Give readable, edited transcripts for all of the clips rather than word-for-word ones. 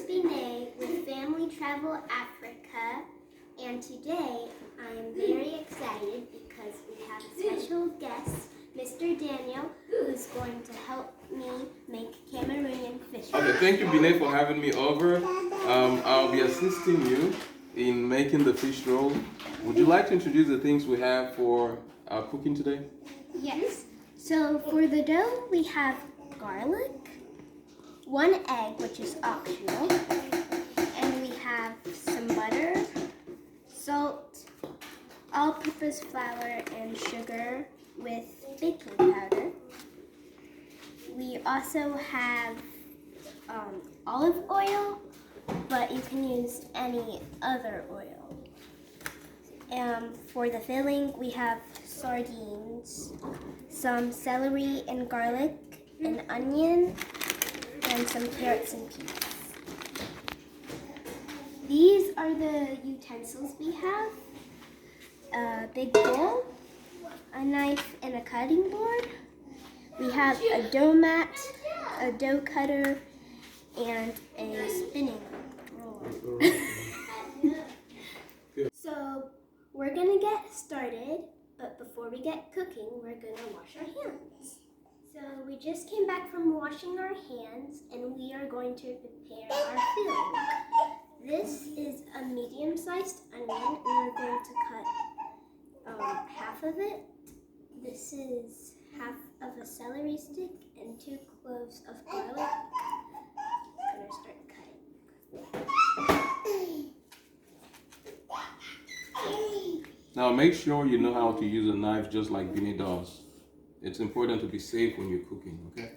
is Bi-Neh with Family Travel Africa, and today I am very excited because we have a special guest, Mr. Daniel, who's going to help me make Cameroonian fish rolls. Okay, thank you, Bi-Neh, for having me over. I'll be assisting you in making the fish roll. Would you like to introduce the things we have for our cooking today? Yes. So for the dough, we have garlic, 1 egg, which is optional, and we have some butter, salt, all-purpose flour, and sugar with baking powder. We also have olive oil, but you can use any other oil. For the filling, we have sardines, some celery and garlic, an onion, and some carrots and peas. These are the utensils we have: a big bowl, a knife, and a cutting board. We have a dough mat, a dough cutter, and a spinning roller. So we're gonna get started, but before we get cooking, we're gonna wash our hands. So we just came back from washing our hands, and we are going to prepare our filling. This is a medium-sized onion, and we're going to cut half of it. This is half of a celery stick and 2 cloves of garlic. I'm gonna start cutting. Now make sure you know how to use a knife just like Bi-Neh does. It's important to be safe when you're cooking, okay?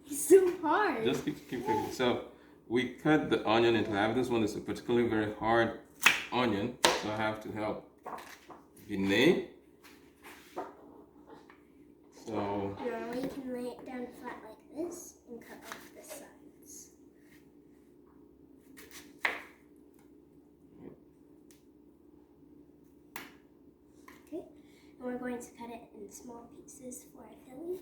It's so hard. Just keep cooking. So we cut the onion into half. This one is a particularly very hard onion, so I have to help Bi-Neh. So normally you can lay it down flat like this and cut off the sides. Okay, and we're going to cut it in small pieces for our filling.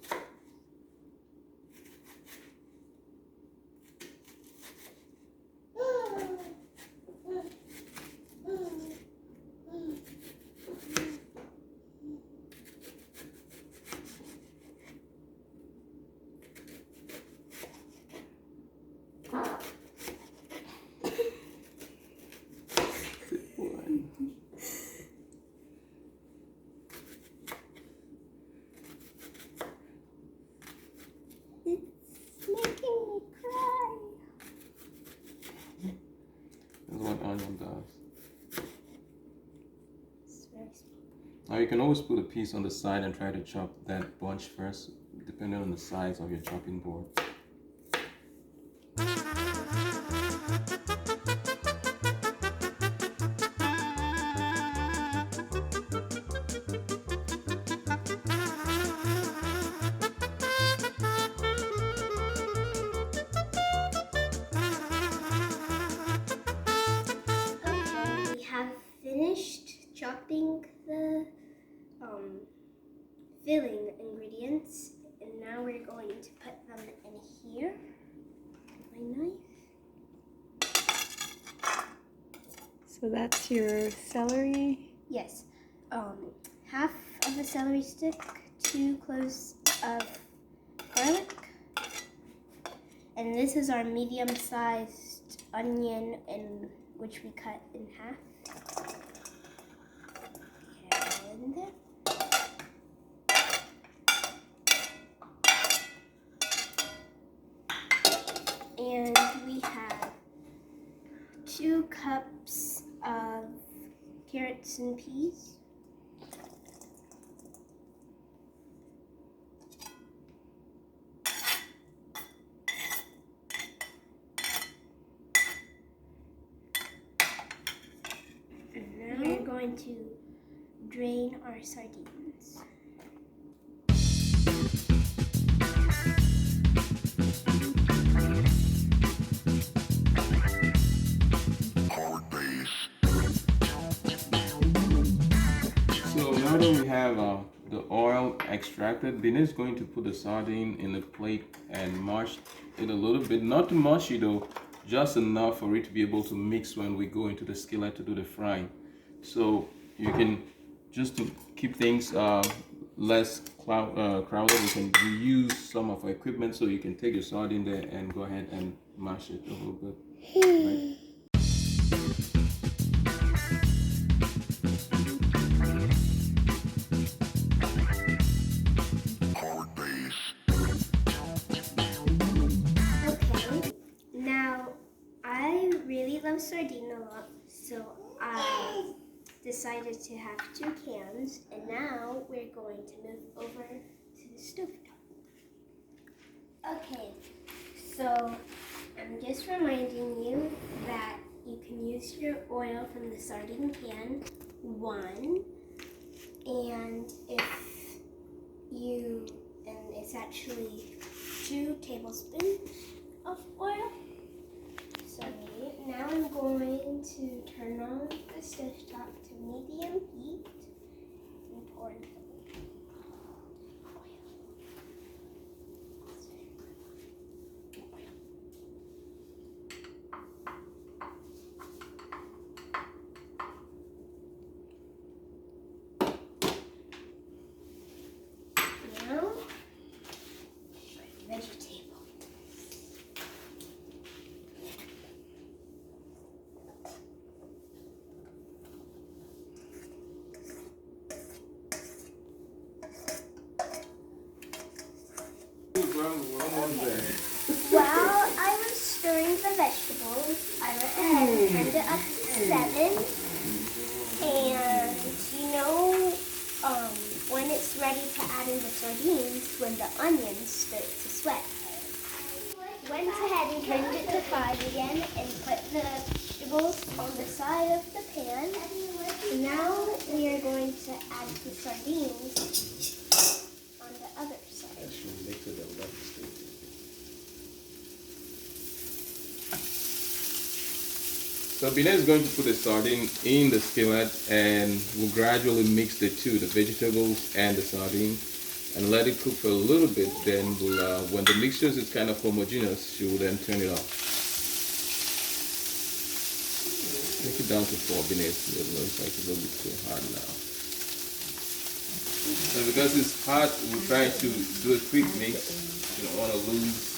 onion does. Now you can always put a piece on the side and try to chop that bunch first, depending on the size of your chopping board. Finished chopping the filling ingredients, and now we're going to put them in here with my knife. So that's your celery? Yes. Half of a celery stick, 2 cloves of garlic, and this is our medium-sized onion, which we cut in half. In there. And we have 2 cups of carrots and peas. And now we're going to drain our sardines. have the oil extracted, Bi-Neh is going to put the sardine in a plate and mash it a little bit. Not too mushy though, just enough for it to be able to mix when we go into the skillet to do the frying. So you can, just to keep things less crowded, you can reuse some of our equipment, so you can take your sardine there and go ahead and mash it a little bit. Right? Okay, now I really love sardine a lot, so I decided to have 2 cans, and now we're going to move over to the stovetop. Okay, so I'm just reminding you that you can use your oil from the sardine can, 1, and it's actually 2 tablespoons of oil. So now I'm going to turn on the stovetop to medium heat and pour in the now vegetable. While I was stirring the vegetables, I went ahead and turned it up to 7. And when it's ready to add in the sardines, when the onions start to sweat. Went ahead and turned it to 5 again and put the vegetables on the side of the pan. Now we are going to add the sardines on the other side. So Bi-Neh is going to put the sardine in the skillet, and we'll gradually mix the two, the vegetables and the sardine, and let it cook for a little bit. Then we'll, when the mixture is kind of homogeneous, she will then turn it off. Take it down to 4 minutes. It looks like it's a little bit too hot now. So because it's hot, we're trying to do a quick mix. You don't want to lose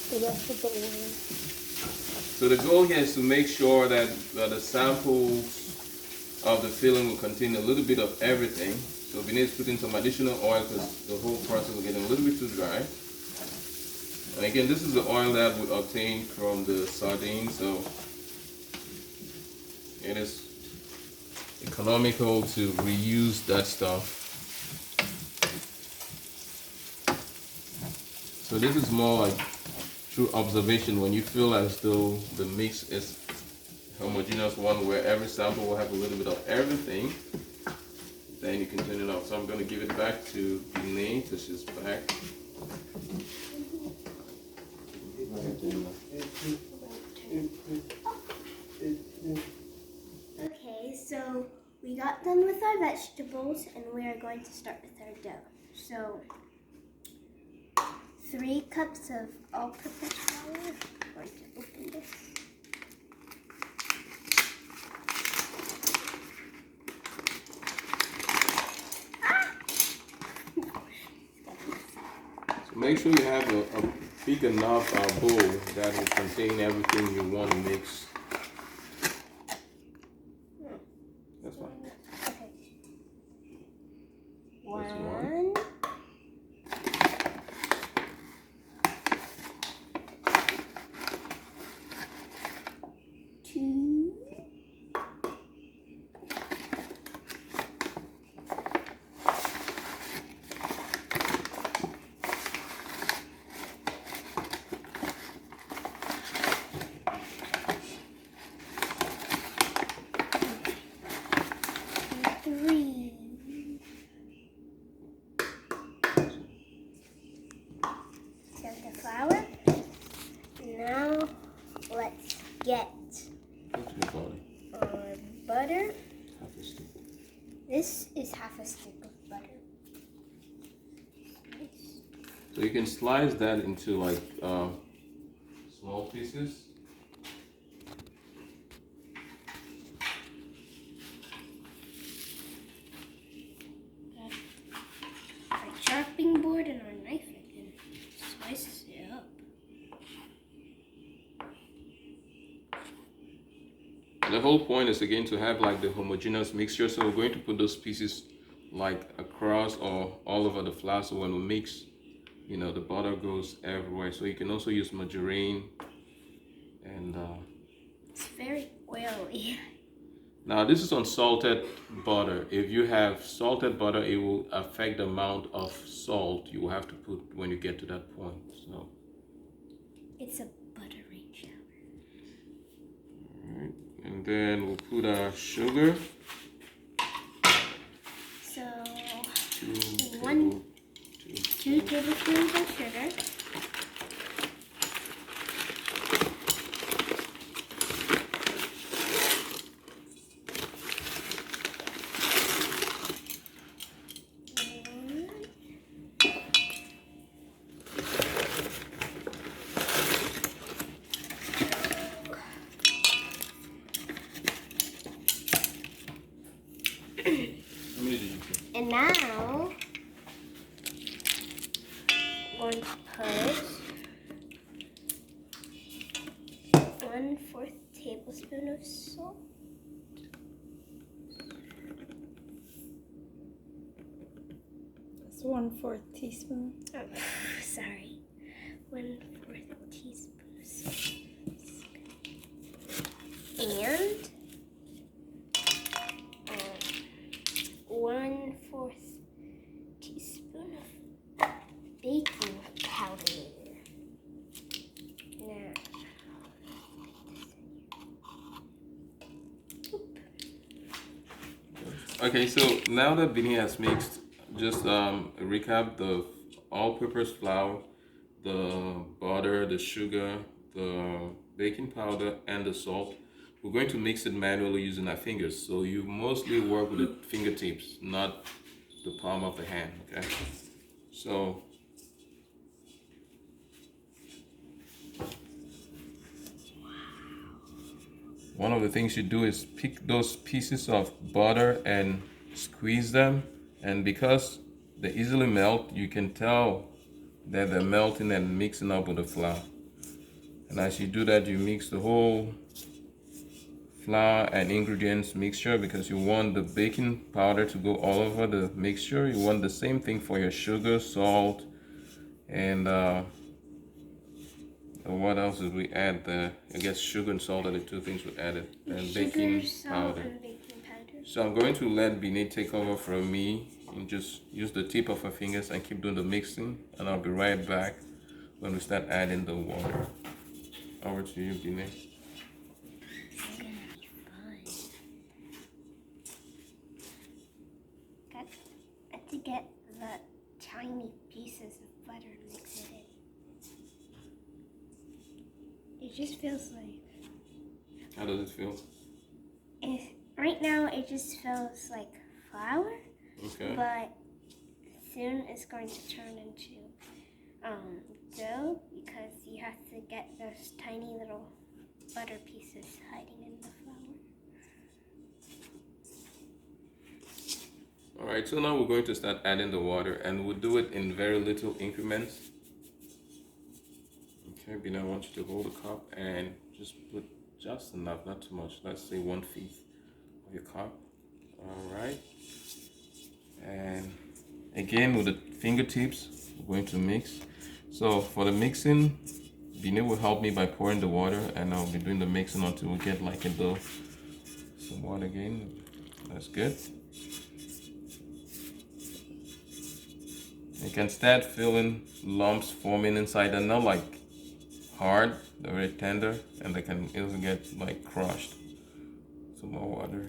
The rest of the oil. So the goal here is to make sure that the samples of the filling will contain a little bit of everything. So we need to put in some additional oil because the whole process will get a little bit too dry. And again, this is the oil that we obtained from the sardines, so it is economical to reuse that stuff. So this is more like through observation. When you feel as though the mix is homogeneous one where every sample will have a little bit of everything, then you can turn it off. So I'm going to give it back to Bi-Neh because she's back. Okay, so we got done with our vegetables and we are going to start with our dough. So 3 cups of all-purpose flour. I'm going to open this. So make sure you have a big enough bowl that will contain everything you want to mix. That's fine. Okay. That's one. 1. 2. 3. Got the flour. Now let's get butter. Half a stick. This is half a stick of butter. Nice. So you can slice that into like small pieces. Our chopping board and our knife again. Slices it up. The whole point is again to have like the homogeneous mixture. So we're going to put those pieces like across or all over the flour. So when we mix, you know, the butter goes everywhere. So you can also use margarine and It's very oily. now this is unsalted butter. If you have salted butter, it will affect the amount of salt you will have to put when you get to that point. So It's a buttery shower. alright. And then we'll put our sugar. So Two two tablespoons of sugar. How many did you put? And now we're going to put 1/4 tablespoon of salt. That's 1/4 teaspoon. Oh, sorry. 1/4 teaspoon of salt. And 1/4 teaspoon of baking powder. Now, Okay, so now that Bi-Neh has mixed, just recap the all-purpose flour, the butter, the sugar, the baking powder, and the salt. We're going to mix it manually using our fingers. So you mostly work with the fingertips, not the palm of the hand, okay? So one of the things you do is pick those pieces of butter and squeeze them. And because they easily melt, you can tell that they're melting and mixing up with the flour. And as you do that, you mix the whole flour and ingredients mixture because you want the baking powder to go all over the mixture. You want the same thing for your sugar, salt, and what else did we add there? I guess sugar and salt are the two things we added, and baking powder. and baking powder. So I'm going to let Bi-Neh take over from me and just use the tip of her fingers and keep doing the mixing, and I'll be right back when we start adding the water. Over to you, Bi-Neh. It's gonna be fun. Got to get the tiny pieces of butter and mix it in. It just feels like How does it feel? right now it just feels like flour, Okay. but soon it's going to turn into dough because you have to get those tiny little butter pieces hiding in the flour. Alright, so now we're going to start adding the water, and we'll do it in very little increments. Okay, Bi-Neh, I want you to hold the cup and just put just enough, not too much. Let's say 1/5 of your cup. Alright. And again, with the fingertips, we're going to mix. So for the mixing, Bi-Neh will help me by pouring the water, and I'll be doing the mixing until we get like a dough. Some water again. That's good. You can start feeling lumps forming inside. They're not like hard, they're very tender, and they can easily get like crushed. Some more water.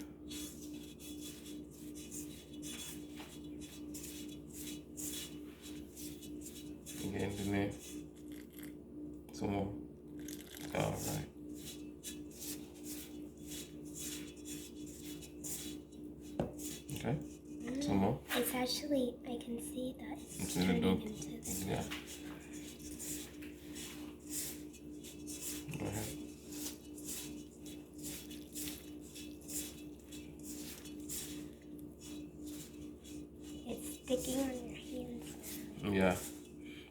Again, Bi-Neh. Some more. Alright. Actually, I can see that it's Into the turning dough. into this. Yeah. Go ahead. It's sticking on your hands now. Yeah.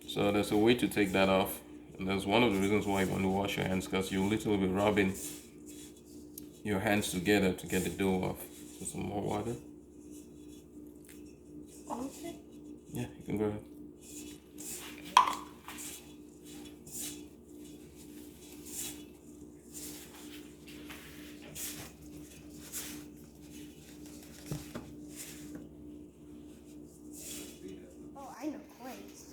So there's a way to take that off. And that's one of the reasons why you want to wash your hands, because you literally be rubbing your hands together to get the dough off. So some more water. All of it? Yeah, you can go ahead. Oh, I know place.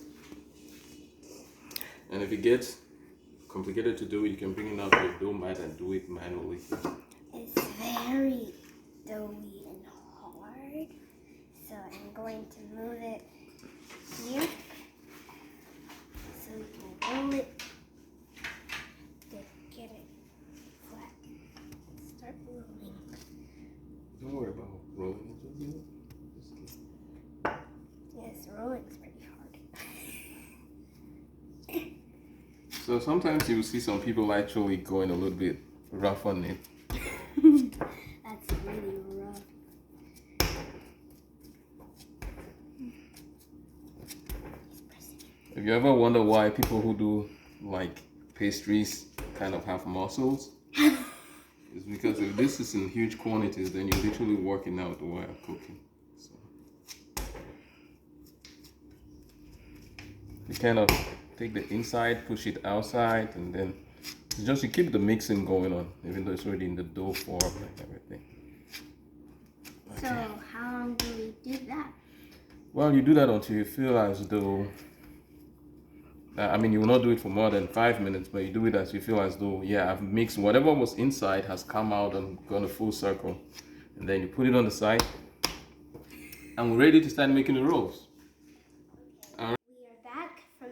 And if it gets complicated to do it, you can bring it out to your dough mat and do it manually. It's very doughy and hard. So I'm going to move it here so we can roll it to get it flat. Start rolling. Don't worry about rolling it. Yes, rolling's pretty hard. So sometimes you will see some people actually going a little bit rough on it. That's really rough. If you ever wonder why people who do like pastries kind of have muscles, it's because if this is in huge quantities, then you're literally working out while cooking. So you kind of take the inside, push it outside, and then it's just you keep the mixing going on, even though it's already in the dough form and everything. So how long do we do that? Well, you do that until you feel as though, I mean, you will not do it for more than 5 minutes, but you do it as you feel as though, yeah, I've mixed whatever was inside has come out and gone a full circle. And then you put it on the side, and we're ready to start making the rolls. We are back from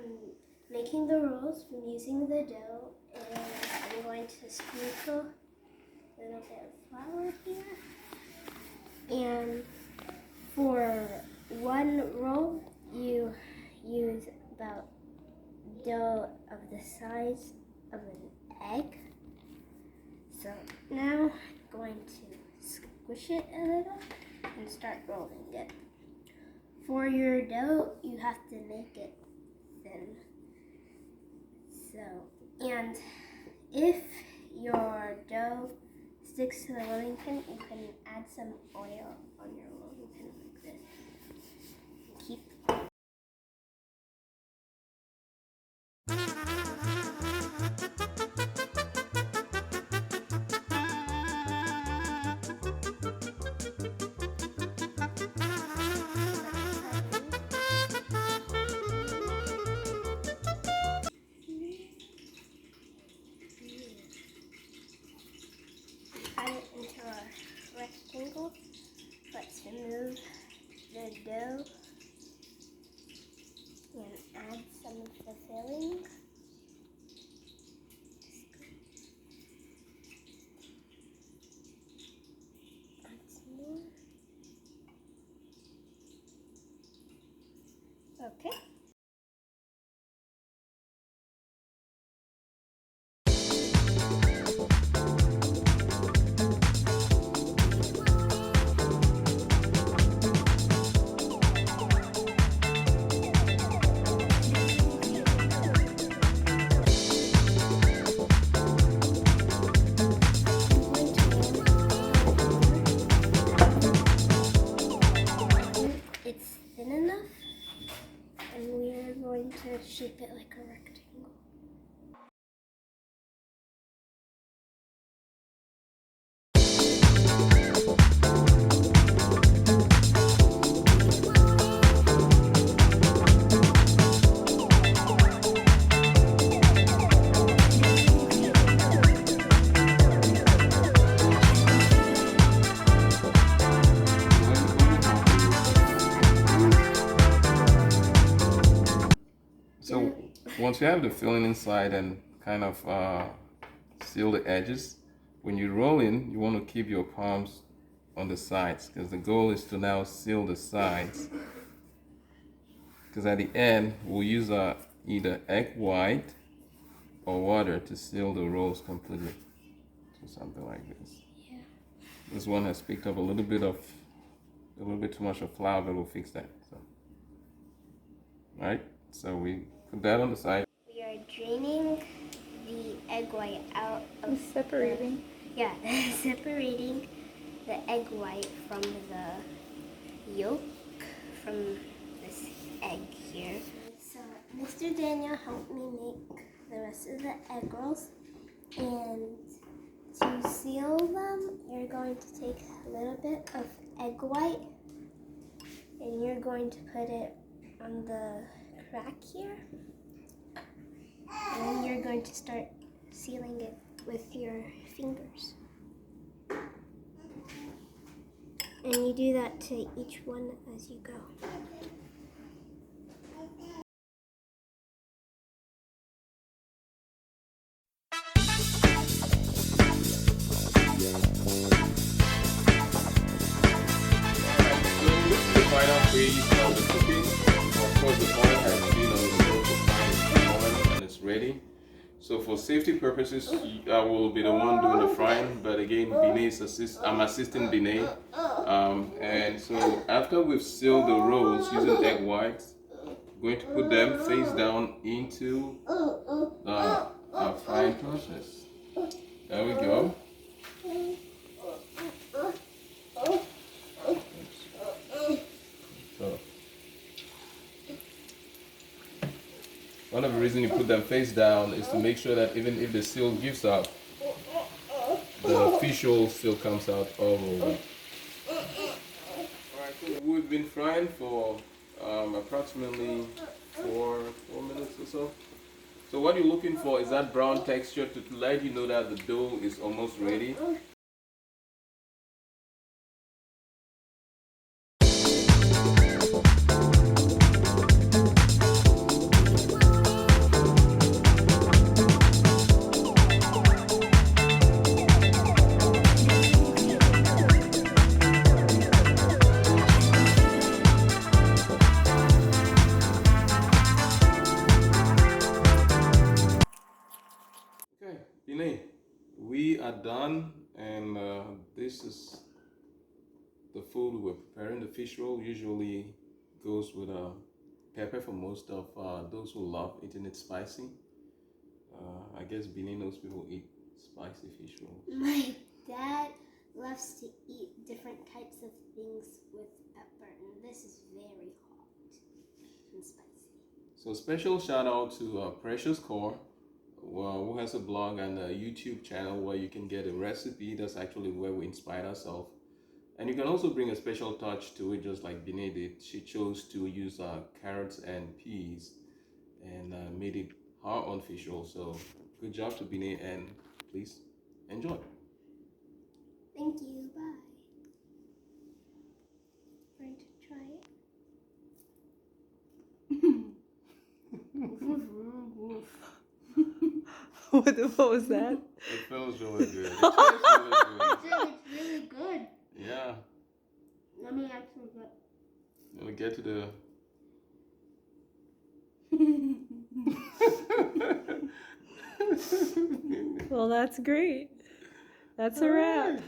making the rolls, from using the dough, and I'm going to sprinkle a little bit of flour here. And for one roll, you use about dough of the size of an egg. So now I'm going to squish it a little and start rolling it. For your dough, you have to make it thin. So, and if your dough sticks to the rolling pin, you can add some oil on your rolling pin like this. Keep. Cut it into a rectangle. Let's remove the dough and add some of the filling. Add some more. Okay. It's thin enough, and we are going to shape it like a rectangle. So once you have the filling inside and kind of seal the edges, when you roll in, you want to keep your palms on the sides, because the goal is to now seal the sides Because at the end, we'll use either egg white or water to seal the rolls completely. So something like this. Yeah. This one has picked up a little bit too much of flour, but we'll fix that. So, right? So we put that on the side. We are draining the egg white out of Separating. separating the egg white from the yolk from this egg here. So Mr. Daniel helped me make the rest of the egg rolls, and to seal them, you're going to take a little bit of egg white and you're going to put it on the crack here, and then you're going to start sealing it with your fingers. And you do that to each one as you go. Final phase of the cooking. Of course, the oil has been on the stove for 5 moments and it's ready. So for safety purposes, I will be the one doing the frying. But again, I'm assisting Bi-Neh. And so after we've sealed the rolls using egg whites, going to put them face down into the frying process. There we go. So, one of the reasons you put them face down is to make sure that even if the seal gives out, the fish roll still comes out all over. Alright, so we've been frying for approximately 4 minutes or so. So what you're looking for is that brown texture to let you know that the dough is almost ready. Okay, Bi-Neh, we are done, and this is the food we're preparing. The fish roll usually goes with pepper for most of those who love eating it spicy. I guess Bi-Neh knows people eat spicy fish rolls. My dad loves to eat different types of things with pepper, and this is very hot and spicy. So special shout out to Precious Core, who has a blog and a YouTube channel where you can get a recipe. That's actually where we inspired ourselves. And you can also bring a special touch to it, just like Bi-Neh did. She chose to use carrots and peas and made it her own fish roll. So good job to Bi-Neh, and please enjoy. Thank you. Bye. Going to try it. What was that? It feels really good. It tastes really good. It's really good. Yeah. Let me actually get. Let me get to the. Well, that's great. That's a wrap.